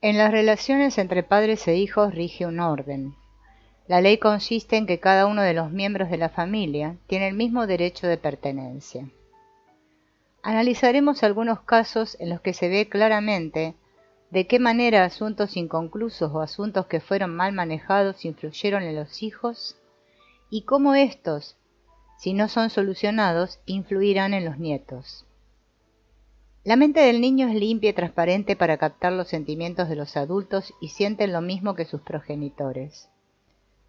En las relaciones entre padres e hijos rige un orden. La ley consiste en que cada uno de los miembros de la familia tiene el mismo derecho de pertenencia. Analizaremos algunos casos en los que se ve claramente de qué manera asuntos inconclusos o asuntos que fueron mal manejados influyeron en los hijos y cómo estos, si no son solucionados, influirán en los nietos. La mente del niño es limpia y transparente para captar los sentimientos de los adultos y sienten lo mismo que sus progenitores,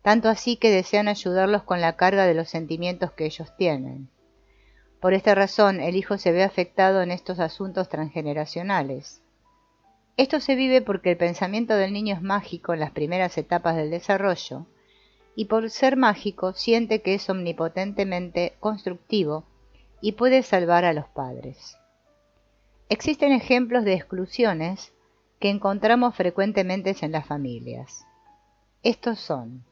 tanto así que desean ayudarlos con la carga de los sentimientos que ellos tienen. Por esta razón, el hijo se ve afectado en estos asuntos transgeneracionales. Esto se vive porque el pensamiento del niño es mágico en las primeras etapas del desarrollo, y por ser mágico siente que es omnipotentemente constructivo y puede salvar a los padres. Existen ejemplos de exclusiones que encontramos frecuentemente en las familias. Estos son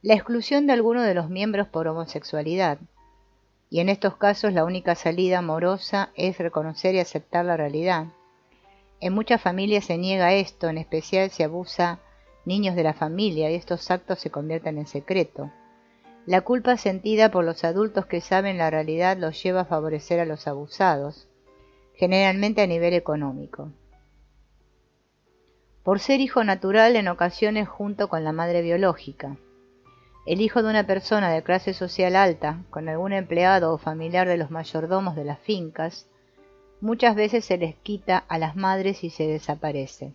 la exclusión de alguno de los miembros por homosexualidad, y en estos casos la única salida amorosa es reconocer y aceptar la realidad. En muchas familias se niega esto, en especial si abusa niños de la familia y estos actos se convierten en secreto. La culpa sentida por los adultos que saben la realidad los lleva a favorecer a los abusados, generalmente a nivel económico. Por ser hijo natural en ocasiones junto con la madre biológica. El hijo de una persona de clase social alta, con algún empleado o familiar de los mayordomos de las fincas, muchas veces se les quita a las madres y se desaparece.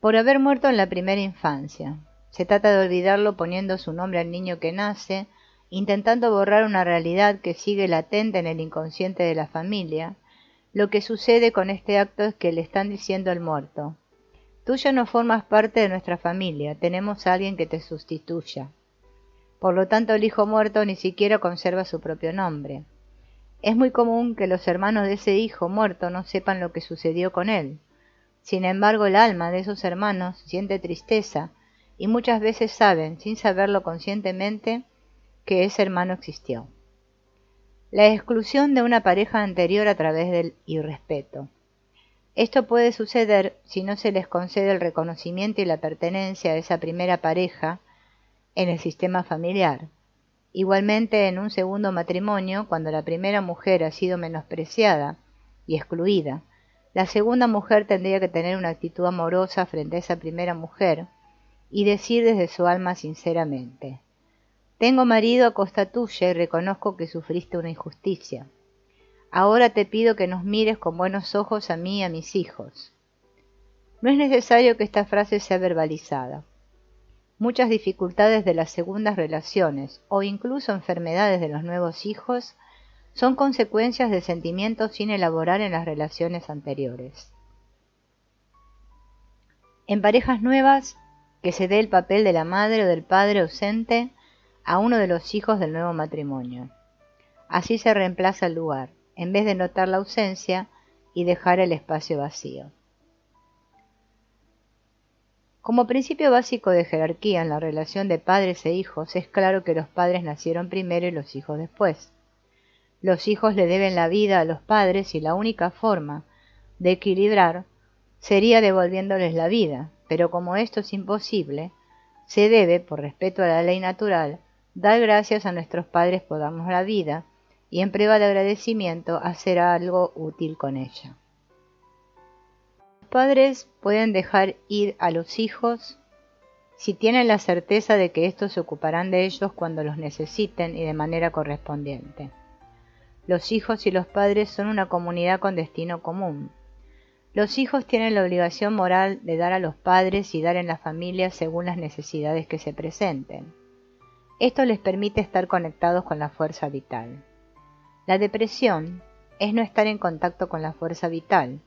Por haber muerto en la primera infancia. Se trata de olvidarlo poniendo su nombre al niño que nace, intentando borrar una realidad que sigue latente en el inconsciente de la familia. Lo que sucede con este acto es que le están diciendo al muerto: tú ya no formas parte de nuestra familia, tenemos a alguien que te sustituya. Por lo tanto, el hijo muerto ni siquiera conserva su propio nombre. Es muy común que los hermanos de ese hijo muerto no sepan lo que sucedió con él. Sin embargo, el alma de esos hermanos siente tristeza y muchas veces saben, sin saberlo conscientemente, que ese hermano existió. La exclusión de una pareja anterior a través del irrespeto. Esto puede suceder si no se les concede el reconocimiento y la pertenencia a esa primera pareja en el sistema familiar. Igualmente, en un segundo matrimonio, cuando la primera mujer ha sido menospreciada y excluida, la segunda mujer tendría que tener una actitud amorosa frente a esa primera mujer y decir desde su alma sinceramente: tengo marido a costa tuya y reconozco que sufriste una injusticia. Ahora te pido que nos mires con buenos ojos a mí y a mis hijos. No es necesario que esta frase sea verbalizada. Muchas dificultades de las segundas relaciones o incluso enfermedades de los nuevos hijos son consecuencias de sentimientos sin elaborar en las relaciones anteriores. En parejas nuevas, que se dé el papel de la madre o del padre ausente a uno de los hijos del nuevo matrimonio. Así se reemplaza el lugar, en vez de notar la ausencia y dejar el espacio vacío. Como principio básico de jerarquía en la relación de padres e hijos, es claro que los padres nacieron primero y los hijos después. Los hijos le deben la vida a los padres y la única forma de equilibrar sería devolviéndoles la vida, pero como esto es imposible, se debe, por respeto a la ley natural, dar gracias a nuestros padres por darnos la vida y en prueba de agradecimiento hacer algo útil con ella. Los padres pueden dejar ir a los hijos si tienen la certeza de que estos se ocuparán de ellos cuando los necesiten y de manera correspondiente. Los hijos y los padres son una comunidad con destino común. Los hijos tienen la obligación moral de dar a los padres y dar en la familia según las necesidades que se presenten. Esto les permite estar conectados con la fuerza vital. La depresión es no estar en contacto con la fuerza vital.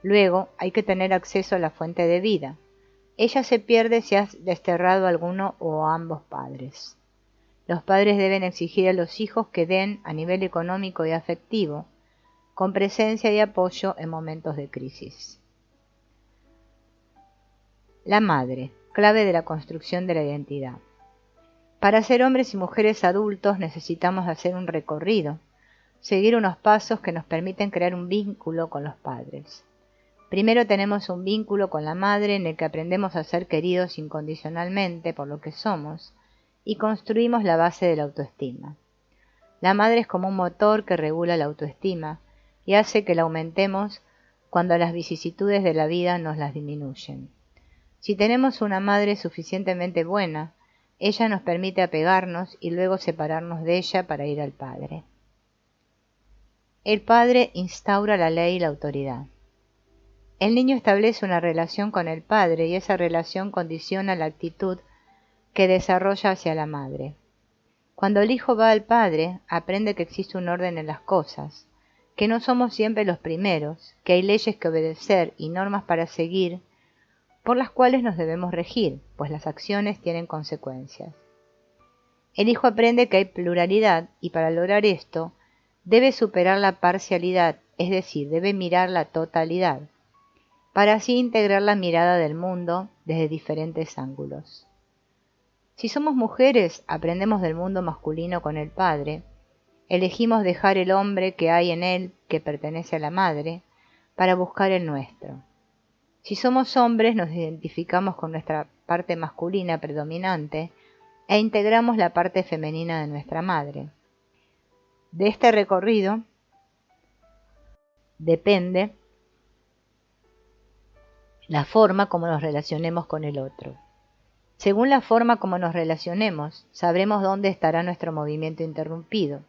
Luego hay que tener acceso a la fuente de vida. Ella se pierde si has desterrado a alguno o a ambos padres. Los padres deben exigir a los hijos que den a nivel económico y afectivo, con presencia y apoyo en momentos de crisis. La madre, clave de la construcción de la identidad. Para ser hombres y mujeres adultos necesitamos hacer un recorrido, seguir unos pasos que nos permiten crear un vínculo con los padres. Primero tenemos un vínculo con la madre en el que aprendemos a ser queridos incondicionalmente por lo que somos y construimos la base de la autoestima. La madre es como un motor que regula la autoestima y hace que la aumentemos cuando las vicisitudes de la vida nos las disminuyen. Si tenemos una madre suficientemente buena, ella nos permite apegarnos y luego separarnos de ella para ir al Padre. El Padre instaura la ley y la autoridad. El niño establece una relación con el Padre y esa relación condiciona la actitud que desarrolla hacia la madre. Cuando el hijo va al Padre, aprende que existe un orden en las cosas, que no somos siempre los primeros, que hay leyes que obedecer y normas para seguir, por las cuales nos debemos regir, pues las acciones tienen consecuencias. El hijo aprende que hay pluralidad y para lograr esto debe superar la parcialidad, es decir, debe mirar la totalidad, para así integrar la mirada del mundo desde diferentes ángulos. Si somos mujeres, aprendemos del mundo masculino con el padre, elegimos dejar el hombre que hay en él, que pertenece a la madre, para buscar el nuestro. Si somos hombres, nos identificamos con nuestra parte masculina predominante e integramos la parte femenina de nuestra madre. De este recorrido depende la forma como nos relacionemos con el otro. Según la forma como nos relacionemos, sabremos dónde estará nuestro movimiento interrumpido,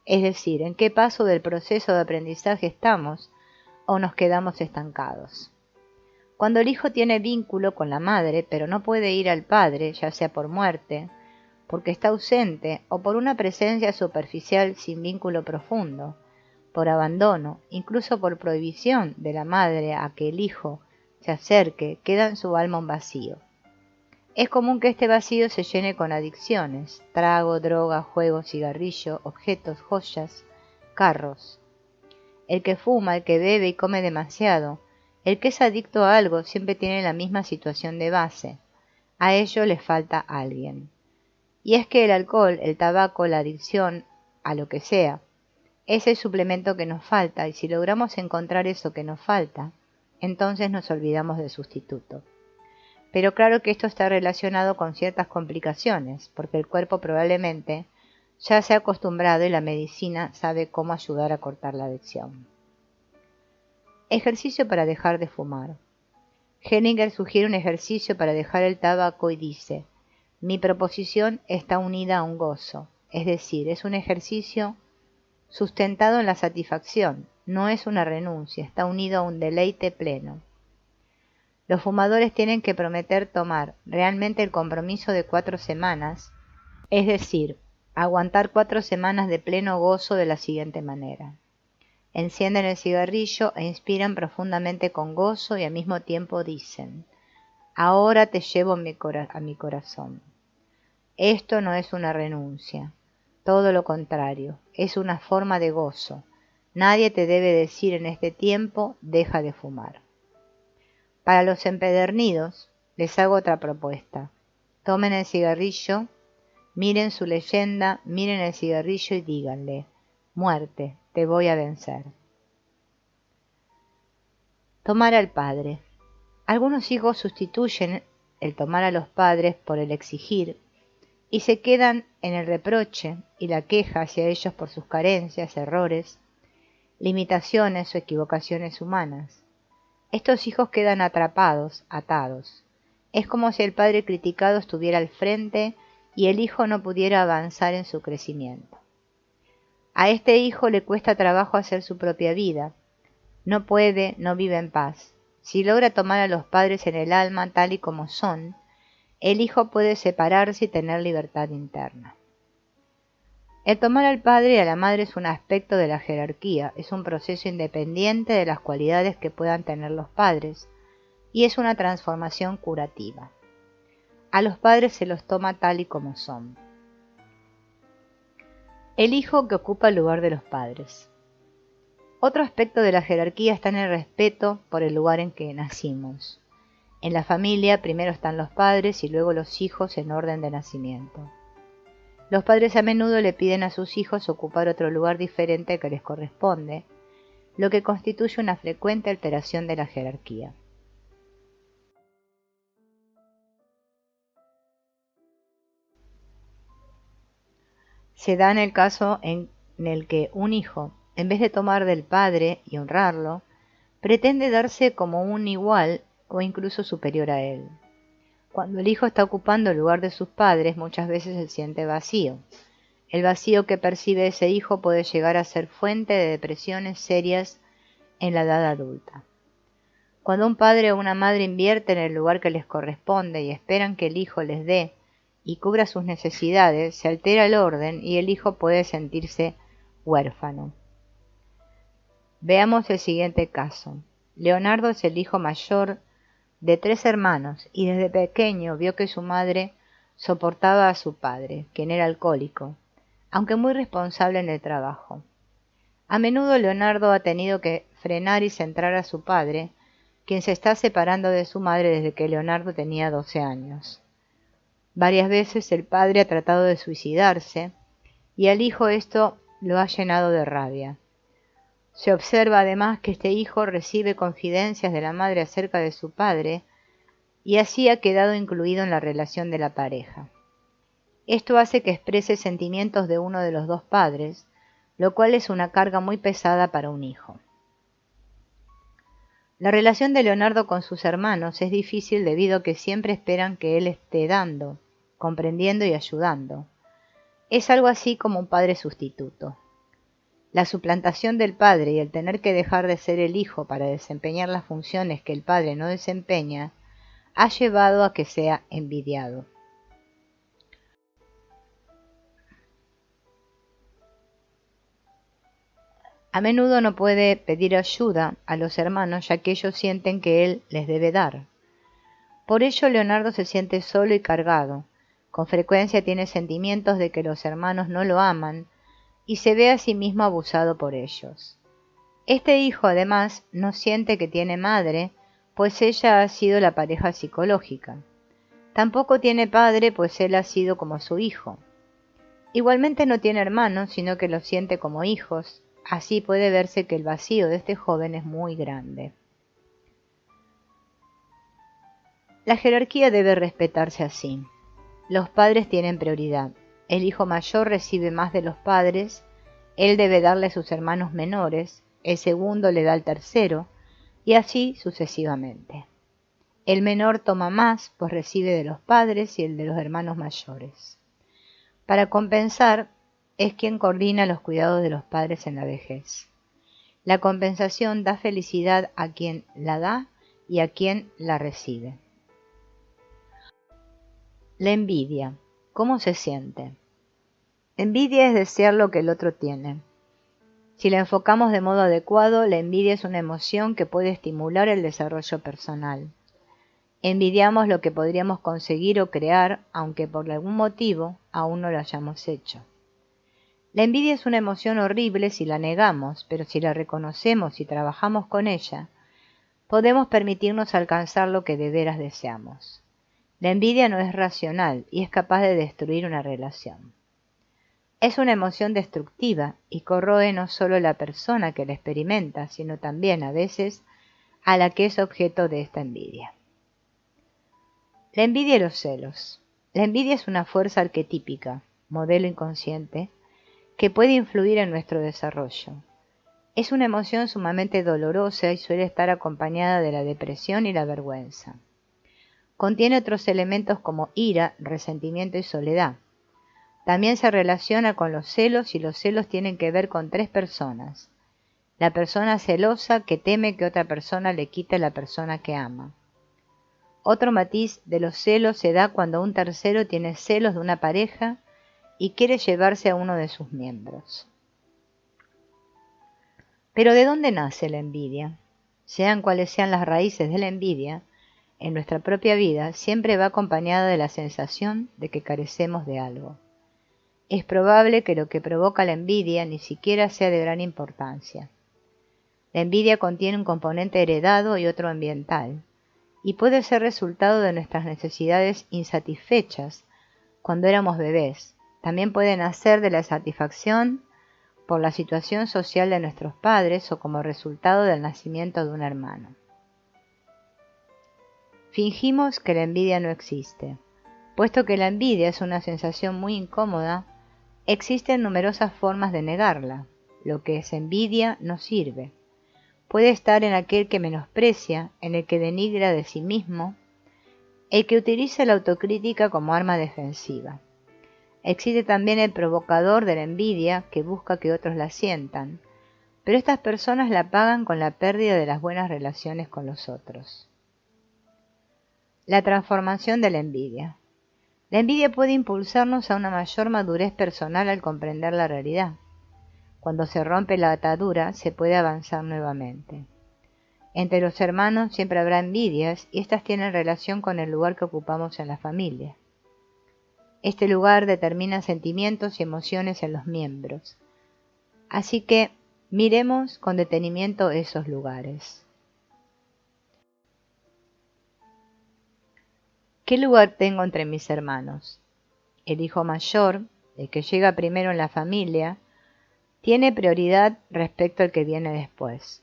es decir, en qué paso del proceso de aprendizaje estamos o nos quedamos estancados. Cuando el hijo tiene vínculo con la madre, pero no puede ir al padre, ya sea por muerte, porque está ausente o por una presencia superficial sin vínculo profundo, por abandono, incluso por prohibición de la madre a que el hijo se acerque, queda en su alma un vacío. Es común que este vacío se llene con adicciones, trago, droga, juego, cigarrillo, objetos, joyas, carros. El que fuma, el que bebe y come demasiado, el que es adicto a algo siempre tiene la misma situación de base. A ello le falta alguien. Y es que el alcohol, el tabaco, la adicción, a lo que sea, es el suplemento que nos falta y si logramos encontrar eso que nos falta, entonces nos olvidamos del sustituto. Pero claro que esto está relacionado con ciertas complicaciones, porque el cuerpo probablemente ya se ha acostumbrado y la medicina sabe cómo ayudar a cortar la adicción. Ejercicio para dejar de fumar. Hellinger sugiere un ejercicio para dejar el tabaco y dice: mi proposición está unida a un gozo, es decir, es un ejercicio sustentado en la satisfacción, no es una renuncia, está unido a un deleite pleno. Los fumadores tienen que prometer tomar realmente el compromiso de 4 semanas, es decir, aguantar 4 semanas de pleno gozo de la siguiente manera. Encienden el cigarrillo e inspiran profundamente con gozo y al mismo tiempo dicen: ahora te llevo a mi corazón. Esto no es una renuncia, todo lo contrario, es una forma de gozo. Nadie te debe decir en este tiempo: deja de fumar. Para los empedernidos, les hago otra propuesta. Tomen el cigarrillo, miren su leyenda, miren el cigarrillo y díganle: muerte, te voy a vencer. Tomar al padre. Algunos hijos sustituyen el tomar a los padres por el exigir y se quedan en el reproche y la queja hacia ellos por sus carencias, errores, limitaciones o equivocaciones humanas. Estos hijos quedan atrapados, atados. Es como si el padre criticado estuviera al frente y el hijo no pudiera avanzar en su crecimiento. A este hijo le cuesta trabajo hacer su propia vida. No puede, no vive en paz. Si logra tomar a los padres en el alma tal y como son, el hijo puede separarse y tener libertad interna. El tomar al padre y a la madre es un aspecto de la jerarquía, es un proceso independiente de las cualidades que puedan tener los padres, y es una transformación curativa. A los padres se los toma tal y como son. El hijo que ocupa el lugar de los padres. Otro aspecto de la jerarquía está en el respeto por el lugar en que nacimos. En la familia primero están los padres y luego los hijos en orden de nacimiento. Los padres a menudo le piden a sus hijos ocupar otro lugar diferente al que les corresponde, lo que constituye una frecuente alteración de la jerarquía. Se da en el caso en el que un hijo, en vez de tomar del padre y honrarlo, pretende darse como un igual o incluso superior a él. Cuando el hijo está ocupando el lugar de sus padres, muchas veces se siente vacío. El vacío que percibe ese hijo puede llegar a ser fuente de depresiones serias en la edad adulta. Cuando un padre o una madre invierte en el lugar que les corresponde y esperan que el hijo les dé y cubra sus necesidades, se altera el orden y el hijo puede sentirse huérfano. Veamos el siguiente caso. Leonardo es el hijo mayor de 3 hermanos y desde pequeño vio que su madre soportaba a su padre, quien era alcohólico, aunque muy responsable en el trabajo. A menudo Leonardo ha tenido que frenar y centrar a su padre, quien se está separando de su madre desde que Leonardo tenía 12 años. Varias veces el padre ha tratado de suicidarse y al hijo esto lo ha llenado de rabia. Se observa además que este hijo recibe confidencias de la madre acerca de su padre y así ha quedado incluido en la relación de la pareja. Esto hace que exprese sentimientos de uno de los dos padres, lo cual es una carga muy pesada para un hijo. La relación de Leonardo con sus hermanos es difícil debido a que siempre esperan que él esté dando, comprendiendo y ayudando. Es algo así como un padre sustituto. La suplantación del padre y el tener que dejar de ser el hijo para desempeñar las funciones que el padre no desempeña ha llevado a que sea envidiado. A menudo no puede pedir ayuda a los hermanos ya que ellos sienten que él les debe dar. Por ello Leonardo se siente solo y cargado. Con frecuencia tiene sentimientos de que los hermanos no lo aman y se ve a sí mismo abusado por ellos. Este hijo además no siente que tiene madre, pues ella ha sido la pareja psicológica. Tampoco tiene padre, pues él ha sido como su hijo. Igualmente no tiene hermanos, sino que los siente como hijos. Así puede verse que el vacío de este joven es muy grande. La jerarquía debe respetarse así. Los padres tienen prioridad. El hijo mayor recibe más de los padres, él debe darle a sus hermanos menores, el segundo le da al tercero, y así sucesivamente. El menor toma más, pues recibe de los padres y el de los hermanos mayores. Para compensar, es quien coordina los cuidados de los padres en la vejez. La compensación da felicidad a quien la da y a quien la recibe. La envidia. ¿Cómo se siente? Envidia es desear lo que el otro tiene. Si la enfocamos de modo adecuado, la envidia es una emoción que puede estimular el desarrollo personal. Envidiamos lo que podríamos conseguir o crear, aunque por algún motivo aún no lo hayamos hecho. La envidia es una emoción horrible si la negamos, pero si la reconocemos y trabajamos con ella, podemos permitirnos alcanzar lo que de veras deseamos. La envidia no es racional y es capaz de destruir una relación. Es una emoción destructiva y corroe no solo a la persona que la experimenta, sino también, a veces, a la que es objeto de esta envidia. La envidia y los celos. La envidia es una fuerza arquetípica, modelo inconsciente, que puede influir en nuestro desarrollo. Es una emoción sumamente dolorosa y suele estar acompañada de la depresión y la vergüenza. Contiene otros elementos como ira, resentimiento y soledad. También se relaciona con los celos y los celos tienen que ver con 3 personas. La persona celosa que teme que otra persona le quite la persona que ama. Otro matiz de los celos se da cuando un tercero tiene celos de una pareja y quiere llevarse a uno de sus miembros. Pero ¿de dónde nace la envidia? Sean cuales sean las raíces de la envidia, en nuestra propia vida siempre va acompañada de la sensación de que carecemos de algo. Es probable que lo que provoca la envidia ni siquiera sea de gran importancia. La envidia contiene un componente heredado y otro ambiental, y puede ser resultado de nuestras necesidades insatisfechas cuando éramos bebés. También puede nacer de la satisfacción por la situación social de nuestros padres o como resultado del nacimiento de un hermano. Fingimos que la envidia no existe. Puesto que la envidia es una sensación muy incómoda, existen numerosas formas de negarla. Lo que es envidia no sirve. Puede estar en aquel que menosprecia, en el que denigra de sí mismo, el que utiliza la autocrítica como arma defensiva. Existe también el provocador de la envidia que busca que otros la sientan, pero estas personas la pagan con la pérdida de las buenas relaciones con los otros. La transformación de la envidia. La envidia puede impulsarnos a una mayor madurez personal al comprender la realidad. Cuando se rompe la atadura, se puede avanzar nuevamente. Entre los hermanos siempre habrá envidias y estas tienen relación con el lugar que ocupamos en la familia. Este lugar determina sentimientos y emociones en los miembros. Así que miremos con detenimiento esos lugares. ¿Qué lugar tengo entre mis hermanos? El hijo mayor, el que llega primero en la familia, tiene prioridad respecto al que viene después.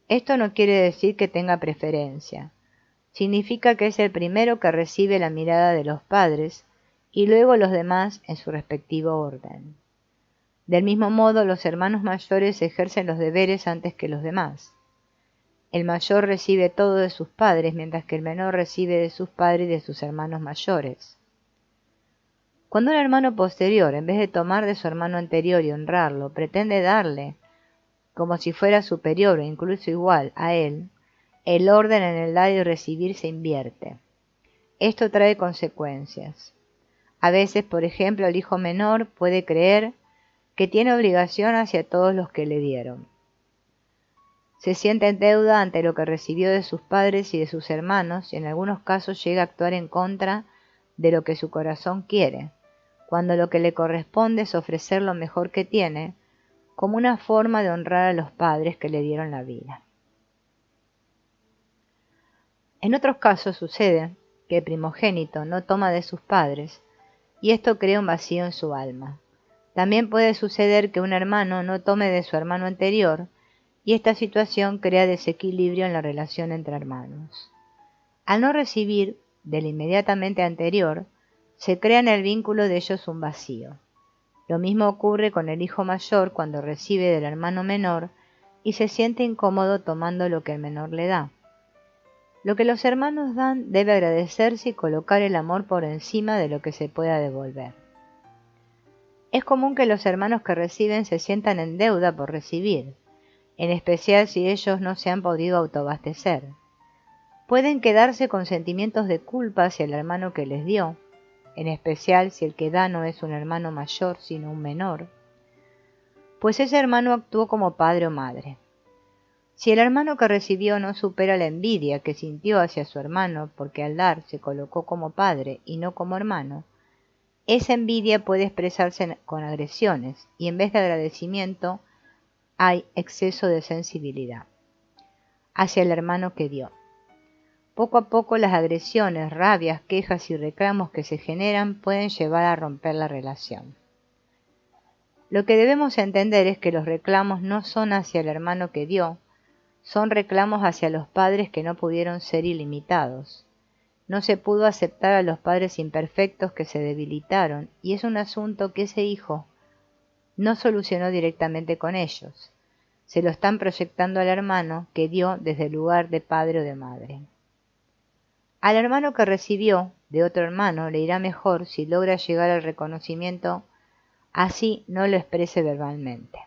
Esto no quiere decir que tenga preferencia. Significa que es el primero que recibe la mirada de los padres y luego los demás en su respectivo orden. Del mismo modo, los hermanos mayores ejercen los deberes antes que los demás. El mayor recibe todo de sus padres, mientras que el menor recibe de sus padres y de sus hermanos mayores. Cuando un hermano posterior, en vez de tomar de su hermano anterior y honrarlo, pretende darle, como si fuera superior o incluso igual a él, el orden en el dar y recibir se invierte. Esto trae consecuencias. A veces, por ejemplo, el hijo menor puede creer que tiene obligación hacia todos los que le dieron. Se siente en deuda ante lo que recibió de sus padres y de sus hermanos y en algunos casos llega a actuar en contra de lo que su corazón quiere, cuando lo que le corresponde es ofrecer lo mejor que tiene, como una forma de honrar a los padres que le dieron la vida. En otros casos sucede que el primogénito no toma de sus padres y esto crea un vacío en su alma. También puede suceder que un hermano no tome de su hermano anterior y esta situación crea desequilibrio en la relación entre hermanos. Al no recibir del inmediatamente anterior, se crea en el vínculo de ellos un vacío. Lo mismo ocurre con el hijo mayor cuando recibe del hermano menor y se siente incómodo tomando lo que el menor le da. Lo que los hermanos dan debe agradecerse y colocar el amor por encima de lo que se pueda devolver. Es común que los hermanos que reciben se sientan en deuda por recibir, en especial si ellos no se han podido autoabastecer. Pueden quedarse con sentimientos de culpa hacia el hermano que les dio, en especial si el que da no es un hermano mayor sino un menor, pues ese hermano actuó como padre o madre. Si el hermano que recibió no supera la envidia que sintió hacia su hermano porque al dar se colocó como padre y no como hermano, esa envidia puede expresarse con agresiones y en vez de agradecimiento hay exceso de sensibilidad hacia el hermano que dio. Poco a poco las agresiones, rabias, quejas y reclamos que se generan pueden llevar a romper la relación. Lo que debemos entender es que los reclamos no son hacia el hermano que dio, son reclamos hacia los padres que no pudieron ser ilimitados. No se pudo aceptar a los padres imperfectos que se debilitaron y es un asunto que ese hijo no solucionó directamente con ellos. Se lo están proyectando al hermano que dio desde el lugar de padre o de madre. Al hermano que recibió de otro hermano le irá mejor si logra llegar al reconocimiento, así no lo exprese verbalmente.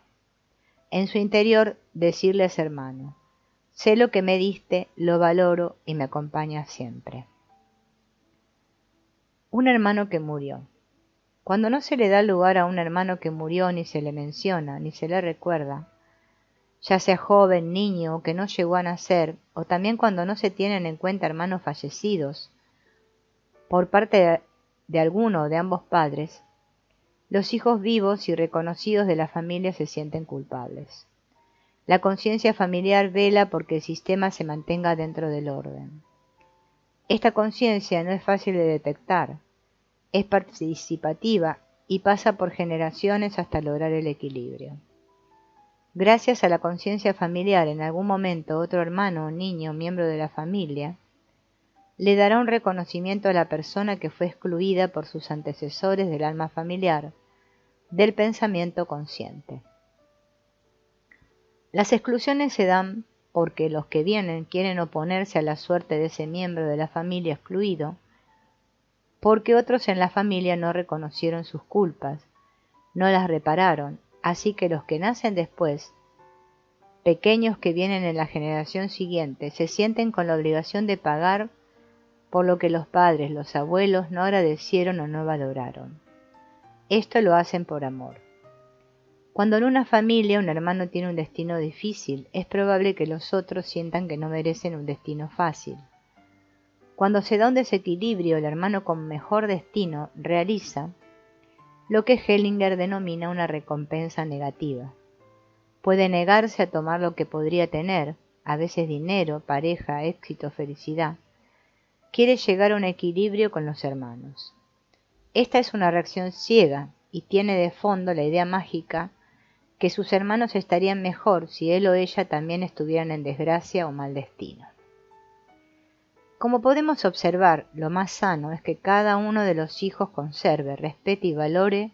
En su interior decirle a ese hermano: sé lo que me diste, lo valoro y me acompaña siempre. Un hermano que murió. Cuando no se le da lugar a un hermano que murió, ni se le menciona, ni se le recuerda, ya sea joven, niño o que no llegó a nacer, o también cuando no se tienen en cuenta hermanos fallecidos por parte de alguno o de ambos padres, los hijos vivos y reconocidos de la familia se sienten culpables. La conciencia familiar vela porque el sistema se mantenga dentro del orden. Esta conciencia no es fácil de detectar, es participativa y pasa por generaciones hasta lograr el equilibrio. Gracias a la conciencia familiar, en algún momento otro hermano o niño, miembro de la familia, le dará un reconocimiento a la persona que fue excluida por sus antecesores del alma familiar, del pensamiento consciente. Las exclusiones se dan porque los que vienen quieren oponerse a la suerte de ese miembro de la familia excluido, porque otros en la familia no reconocieron sus culpas, no las repararon, así que los que nacen después, pequeños que vienen en la generación siguiente, se sienten con la obligación de pagar por lo que los padres, los abuelos no agradecieron o no valoraron. Esto lo hacen por amor. Cuando en una familia un hermano tiene un destino difícil, es probable que los otros sientan que no merecen un destino fácil. Cuando se da un desequilibrio, el hermano con mejor destino realiza lo que Hellinger denomina una recompensa negativa. Puede negarse a tomar lo que podría tener, a veces dinero, pareja, éxito, felicidad. Quiere llegar a un equilibrio con los hermanos. Esta es una reacción ciega y tiene de fondo la idea mágica que sus hermanos estarían mejor si él o ella también estuvieran en desgracia o mal destino. Como podemos observar, lo más sano es que cada uno de los hijos conserve, respete y valore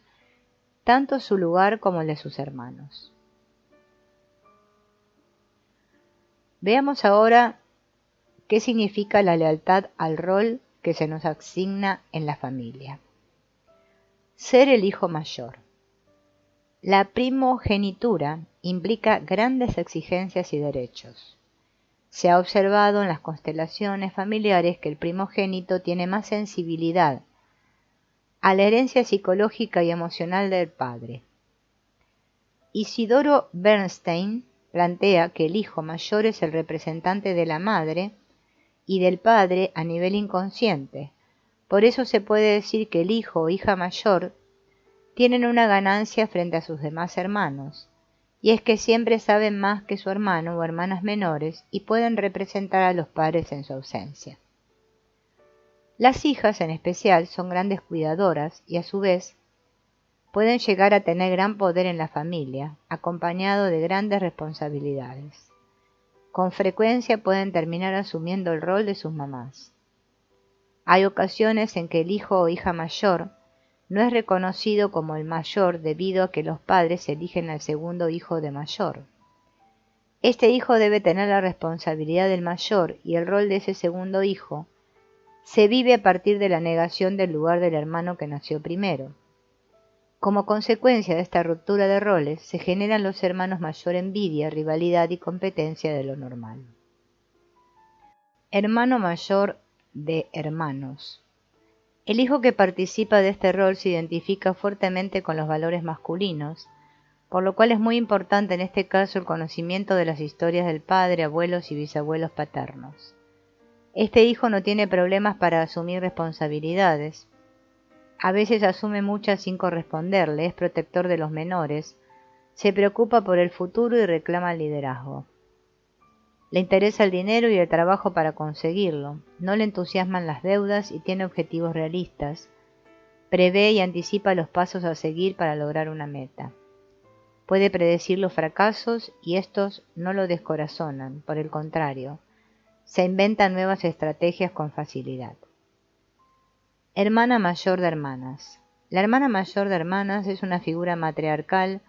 tanto su lugar como el de sus hermanos. Veamos ahora qué significa la lealtad al rol que se nos asigna en la familia. Ser el hijo mayor. La primogenitura implica grandes exigencias y derechos. Se ha observado en las constelaciones familiares que el primogénito tiene más sensibilidad a la herencia psicológica y emocional del padre. Isidoro Bernstein plantea que el hijo mayor es el representante de la madre y del padre a nivel inconsciente. Por eso se puede decir que el hijo o hija mayor tienen una ganancia frente a sus demás hermanos, y es que siempre saben más que su hermano o hermanas menores y pueden representar a los padres en su ausencia. Las hijas en especial son grandes cuidadoras y a su vez pueden llegar a tener gran poder en la familia, acompañado de grandes responsabilidades. Con frecuencia pueden terminar asumiendo el rol de sus mamás. Hay ocasiones en que el hijo o hija mayor no es reconocido como el mayor debido a que los padres eligen al segundo hijo de mayor. Este hijo debe tener la responsabilidad del mayor y el rol de ese segundo hijo se vive a partir de la negación del lugar del hermano que nació primero. Como consecuencia de esta ruptura de roles, se generan los hermanos mayor envidia, rivalidad y competencia de lo normal. Hermano mayor de hermanos. El hijo que participa de este rol se identifica fuertemente con los valores masculinos, por lo cual es muy importante en este caso el conocimiento de las historias del padre, abuelos y bisabuelos paternos. Este hijo no tiene problemas para asumir responsabilidades. A veces asume muchas sin corresponderle, es protector de los menores, se preocupa por el futuro y reclama el liderazgo. Le interesa el dinero y el trabajo para conseguirlo, no le entusiasman las deudas y tiene objetivos realistas, prevé y anticipa los pasos a seguir para lograr una meta. Puede predecir los fracasos y estos no lo descorazonan, por el contrario, se inventan nuevas estrategias con facilidad. Hermana mayor de hermanas. La hermana mayor de hermanas es una figura matriarcal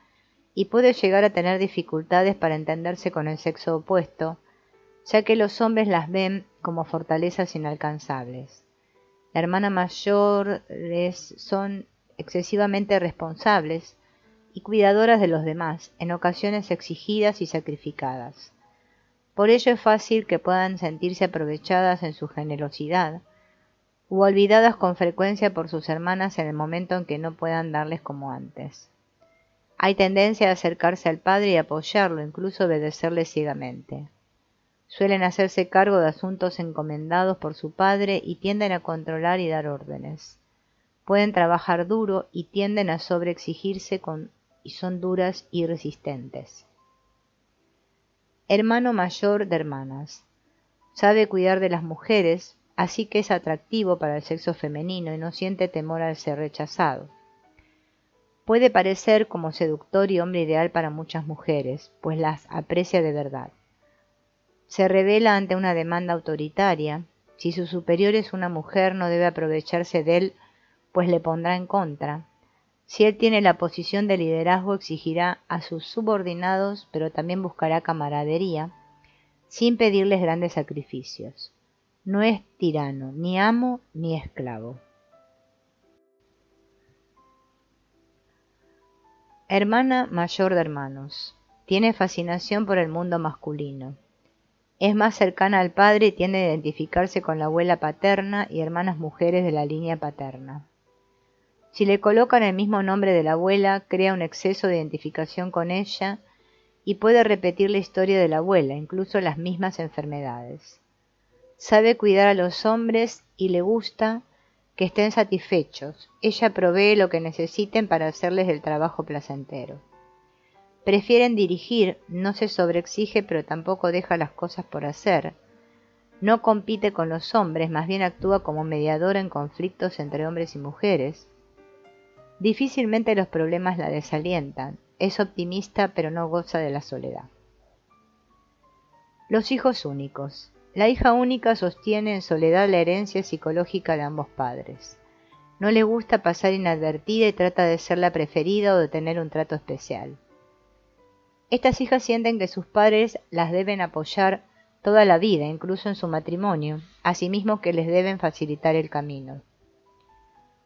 y puede llegar a tener dificultades para entenderse con el sexo opuesto, ya que los hombres las ven como fortalezas inalcanzables. La hermana mayor son excesivamente responsables y cuidadoras de los demás, en ocasiones exigidas y sacrificadas. Por ello es fácil que puedan sentirse aprovechadas en su generosidad, u olvidadas con frecuencia por sus hermanas en el momento en que no puedan darles como antes. Hay tendencia a acercarse al padre y apoyarlo, incluso obedecerle ciegamente. Suelen hacerse cargo de asuntos encomendados por su padre y tienden a controlar y dar órdenes. Pueden trabajar duro y tienden a sobreexigirse y son duras y resistentes. Hermano mayor de hermanas. Sabe cuidar de las mujeres, así que es atractivo para el sexo femenino y no siente temor al ser rechazado. Puede parecer como seductor y hombre ideal para muchas mujeres, pues las aprecia de verdad. Se revela ante una demanda autoritaria. Si su superior es una mujer, no debe aprovecharse de él, pues le pondrá en contra. Si él tiene la posición de liderazgo, exigirá a sus subordinados, pero también buscará camaradería, sin pedirles grandes sacrificios. No es tirano, ni amo ni esclavo. Hermana mayor de hermanos. Tiene fascinación por el mundo masculino. Es más cercana al padre y tiende a identificarse con la abuela paterna y hermanas mujeres de la línea paterna. Si le colocan el mismo nombre de la abuela, crea un exceso de identificación con ella y puede repetir la historia de la abuela, incluso las mismas enfermedades. Sabe cuidar a los hombres y le gusta que estén satisfechos. Ella provee lo que necesiten para hacerles el trabajo placentero. Prefieren dirigir, no se sobreexige pero tampoco deja las cosas por hacer. No compite con los hombres, más bien actúa como mediadora en conflictos entre hombres y mujeres. Difícilmente los problemas la desalientan. Es optimista pero no goza de la soledad. Los hijos únicos. La hija única sostiene en soledad la herencia psicológica de ambos padres. No le gusta pasar inadvertida y trata de ser la preferida o de tener un trato especial. Estas hijas sienten que sus padres las deben apoyar toda la vida, incluso en su matrimonio, asimismo que les deben facilitar el camino.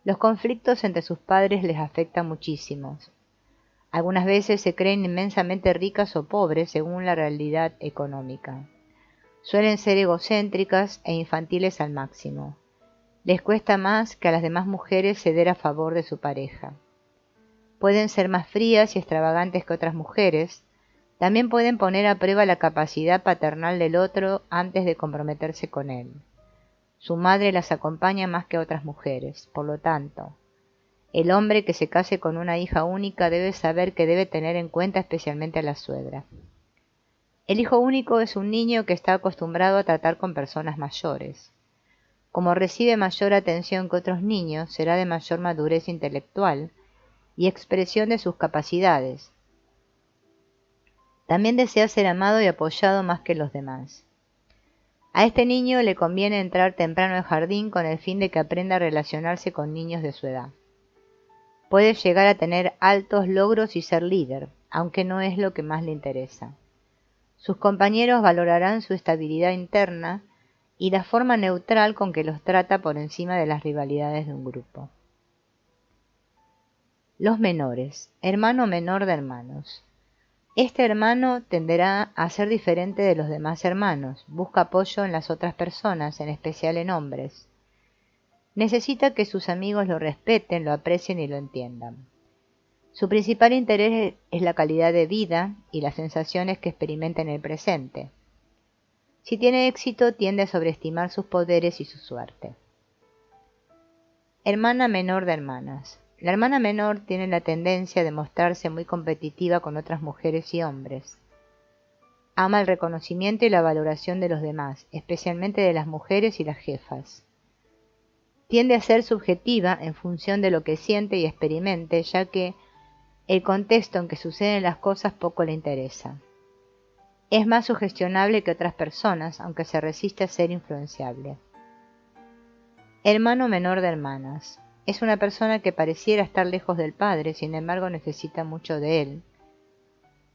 Los conflictos entre sus padres les afectan muchísimo. Algunas veces se creen inmensamente ricas o pobres según la realidad económica. Suelen ser egocéntricas e infantiles al máximo. Les cuesta más que a las demás mujeres ceder a favor de su pareja. Pueden ser más frías y extravagantes que otras mujeres. También pueden poner a prueba la capacidad paternal del otro antes de comprometerse con él. Su madre las acompaña más que a otras mujeres. Por lo tanto, el hombre que se case con una hija única debe saber que debe tener en cuenta especialmente a la suegra. El hijo único es un niño que está acostumbrado a tratar con personas mayores. Como recibe mayor atención que otros niños, será de mayor madurez intelectual y expresión de sus capacidades. También desea ser amado y apoyado más que los demás. A este niño le conviene entrar temprano al jardín con el fin de que aprenda a relacionarse con niños de su edad. Puede llegar a tener altos logros y ser líder, aunque no es lo que más le interesa. Sus compañeros valorarán su estabilidad interna y la forma neutral con que los trata por encima de las rivalidades de un grupo. Los menores, hermano menor de hermanos. Este hermano tenderá a ser diferente de los demás hermanos, busca apoyo en las otras personas, en especial en hombres. Necesita que sus amigos lo respeten, lo aprecien y lo entiendan. Su principal interés es la calidad de vida y las sensaciones que experimenta en el presente. Si tiene éxito, tiende a sobreestimar sus poderes y su suerte. Hermana menor de hermanas. La hermana menor tiene la tendencia de mostrarse muy competitiva con otras mujeres y hombres. Ama el reconocimiento y la valoración de los demás, especialmente de las mujeres y las jefas. Tiende a ser subjetiva en función de lo que siente y experimente, ya que el contexto en que suceden las cosas poco le interesa. Es más sugestionable que otras personas, aunque se resiste a ser influenciable. Hermano menor de hermanas. Es una persona que pareciera estar lejos del padre, sin embargo necesita mucho de él.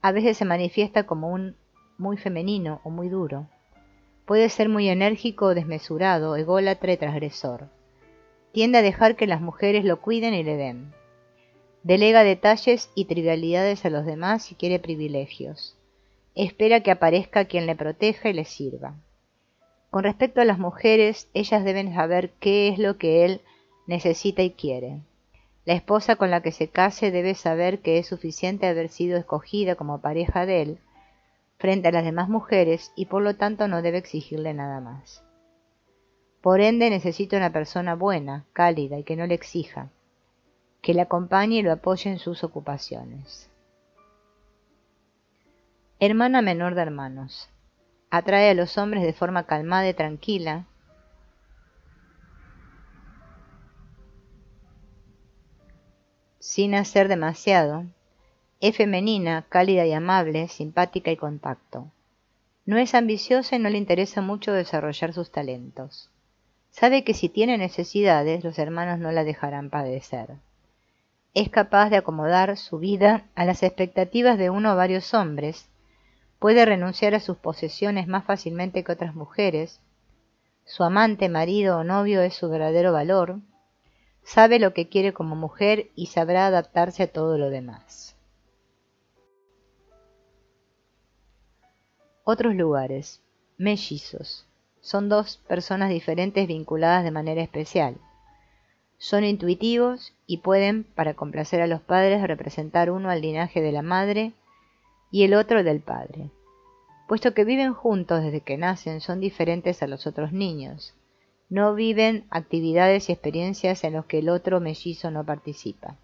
A veces se manifiesta como muy femenino o muy duro. Puede ser muy enérgico o desmesurado, ególatra y transgresor. Tiende a dejar que las mujeres lo cuiden y le den. Delega detalles y trivialidades a los demás y quiere privilegios. Espera que aparezca quien le proteja y le sirva. Con respecto a las mujeres, ellas deben saber qué es lo que él necesita y quiere. La esposa con la que se case debe saber que es suficiente haber sido escogida como pareja de él frente a las demás mujeres y por lo tanto no debe exigirle nada más. Por ende necesita una persona buena, cálida y que no le exija, que le acompañe y lo apoye en sus ocupaciones. Hermana menor de hermanos. Atrae a los hombres de forma calmada y tranquila. sin hacer demasiado. Es femenina, cálida y amable, simpática y con tacto. No es ambiciosa y no le interesa mucho desarrollar sus talentos. Sabe que si tiene necesidades, los hermanos no la dejarán padecer. Es capaz de acomodar su vida a las expectativas de uno o varios hombres, puede renunciar a sus posesiones más fácilmente que otras mujeres, su amante, marido o novio es su verdadero valor, sabe lo que quiere como mujer y sabrá adaptarse a todo lo demás. Otros lugares. Mellizos. Son dos personas diferentes vinculadas de manera especial. Son intuitivos y pueden, para complacer a los padres, representar uno al linaje de la madre y el otro del padre. Puesto que viven juntos desde que nacen, son diferentes a los otros niños. No viven actividades y experiencias en las que el otro mellizo no participa.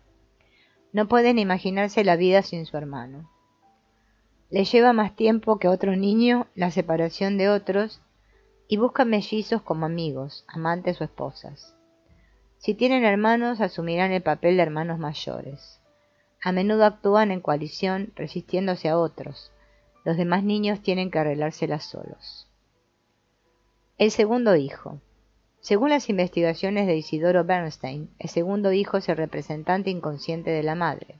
No pueden imaginarse la vida sin su hermano. Le lleva más tiempo que a otro niño la separación de otros y buscan mellizos como amigos, amantes o esposas. Si tienen hermanos, asumirán el papel de hermanos mayores. A menudo actúan en coalición, resistiéndose a otros. Los demás niños tienen que arreglárselas solos. El segundo hijo. Según las investigaciones de Isidoro Bernstein, el segundo hijo es el representante inconsciente de la madre.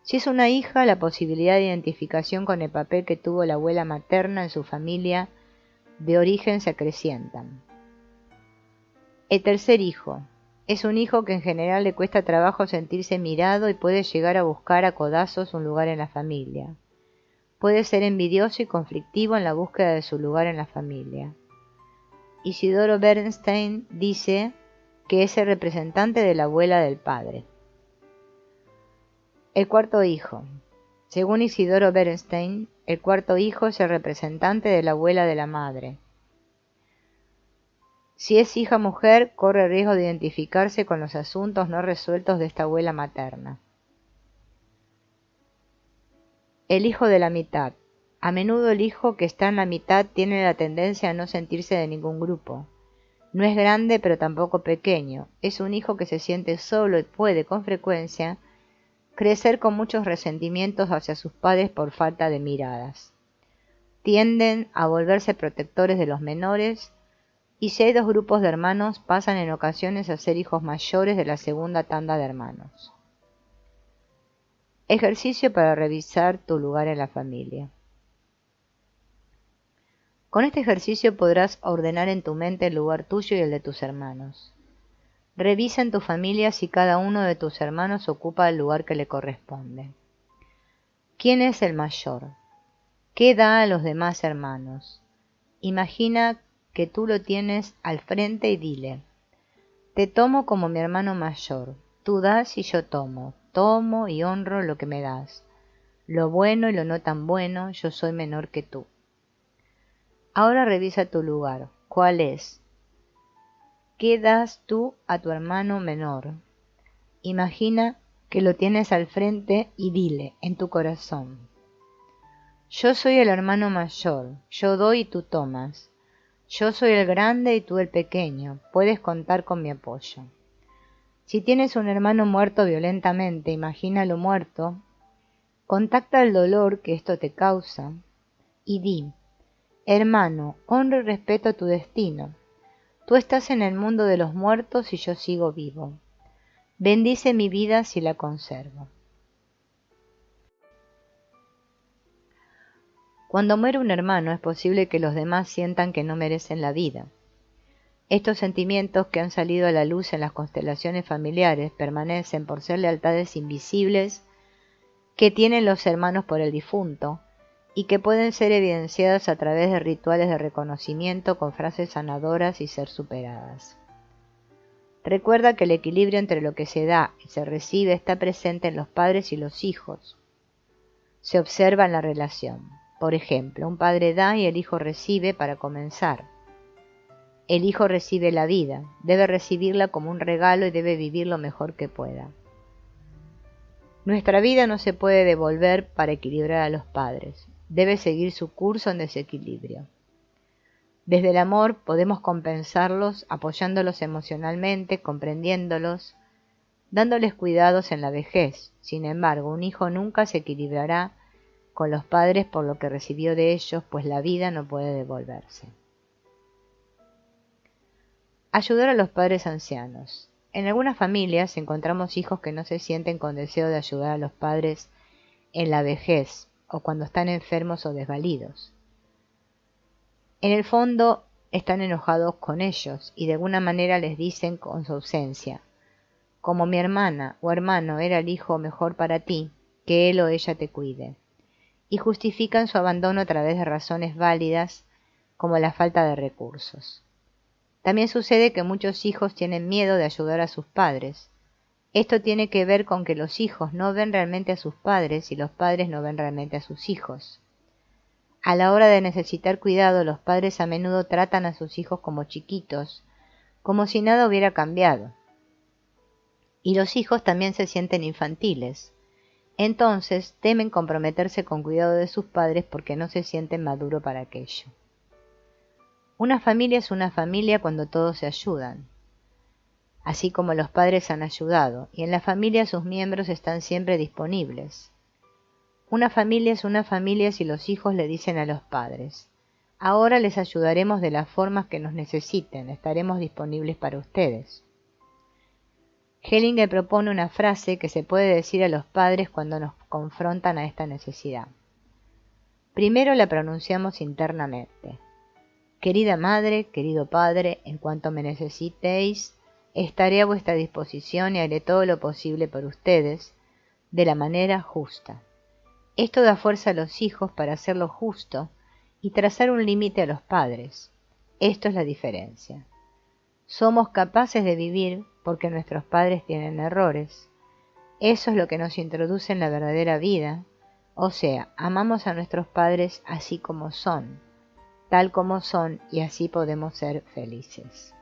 Si es una hija, la posibilidad de identificación con el papel que tuvo la abuela materna en su familia de origen se acrecientan. El tercer hijo. Es un hijo que en general le cuesta trabajo sentirse mirado y puede llegar a buscar a codazos un lugar en la familia. Puede ser envidioso y conflictivo en la búsqueda de su lugar en la familia. Isidoro Bernstein dice que es el representante de la abuela del padre. El cuarto hijo. Según Isidoro Bernstein, el cuarto hijo es el representante de la abuela de la madre. Si es hija mujer, corre el riesgo de identificarse con los asuntos no resueltos de esta abuela materna. El hijo de la mitad. A menudo el hijo que está en la mitad tiene la tendencia a no sentirse de ningún grupo. No es grande pero tampoco pequeño. Es un hijo que se siente solo y puede, con frecuencia, crecer con muchos resentimientos hacia sus padres por falta de miradas. Tienden a volverse protectores de los menores y si hay dos grupos de hermanos pasan en ocasiones a ser hijos mayores de la segunda tanda de hermanos. Ejercicio para revisar tu lugar en la familia. Con este ejercicio podrás ordenar en tu mente el lugar tuyo y el de tus hermanos. Revisa en tu familia si cada uno de tus hermanos ocupa el lugar que le corresponde. ¿Quién es el mayor? ¿Qué da a los demás hermanos? Imagina que tú lo tienes al frente y dile: te tomo como mi hermano mayor, tú das y yo tomo, tomo y honro lo que me das. Lo bueno y lo no tan bueno, yo soy menor que tú. Ahora revisa tu lugar. ¿Cuál es? ¿Qué das tú a tu hermano menor? Imagina que lo tienes al frente y dile en tu corazón: yo soy el hermano mayor, yo doy y tú tomas. Yo soy el grande y tú el pequeño, puedes contar con mi apoyo. Si tienes un hermano muerto violentamente, imagínalo muerto, contacta el dolor que esto te causa y di: hermano, honro y respeto tu destino. Tú estás en el mundo de los muertos y yo sigo vivo. Bendice mi vida si la conservo. Cuando muere un hermano es posible que los demás sientan que no merecen la vida. Estos sentimientos que han salido a la luz en las constelaciones familiares permanecen por ser lealtades invisibles que tienen los hermanos por el difunto y que pueden ser evidenciadas a través de rituales de reconocimiento con frases sanadoras y ser superadas. Recuerda que el equilibrio entre lo que se da y se recibe está presente en los padres y los hijos. Se observa en la relación. Por ejemplo, un padre da y el hijo recibe para comenzar. El hijo recibe la vida, debe recibirla como un regalo y debe vivir lo mejor que pueda. Nuestra vida no se puede devolver para equilibrar a los padres, debe seguir su curso en desequilibrio. Desde el amor podemos compensarlos apoyándolos emocionalmente, comprendiéndolos dándoles cuidados en la vejez. Sin embargo, un hijo nunca se equilibrará con los padres por lo que recibió de ellos, pues la vida no puede devolverse. Ayudar a los padres ancianos. En algunas familias encontramos hijos que no se sienten con deseo de ayudar a los padres en la vejez o cuando están enfermos o desvalidos. En el fondo están enojados con ellos y de alguna manera les dicen con su ausencia: como mi hermana o hermano era el hijo mejor para ti, que él o ella te cuide. Y justifican su abandono a través de razones válidas como la falta de recursos. También sucede que muchos hijos tienen miedo de ayudar a sus padres. Esto tiene que ver con que los hijos no ven realmente a sus padres y los padres no ven realmente a sus hijos. A la hora de necesitar cuidado, los padres a menudo tratan a sus hijos como chiquitos, como si nada hubiera cambiado. Y los hijos también se sienten infantiles. Entonces temen comprometerse con cuidado de sus padres porque no se sienten maduros para aquello. Una familia es una familia cuando todos se ayudan, así como los padres han ayudado, y en la familia sus miembros están siempre disponibles. Una familia es una familia si los hijos le dicen a los padres: ahora les ayudaremos de las formas que nos necesiten, estaremos disponibles para ustedes. Hellinger propone una frase que se puede decir a los padres cuando nos confrontan a esta necesidad. Primero la pronunciamos internamente: querida madre, querido padre, en cuanto me necesitéis, estaré a vuestra disposición y haré todo lo posible por ustedes, de la manera justa. Esto da fuerza a los hijos para hacer lo justo y trazar un límite a los padres. Esto es la diferencia. Somos capaces de vivir porque nuestros padres tienen errores. Eso es lo que nos introduce en la verdadera vida, o sea, amamos a nuestros padres así como son, tal como son, y así podemos ser felices.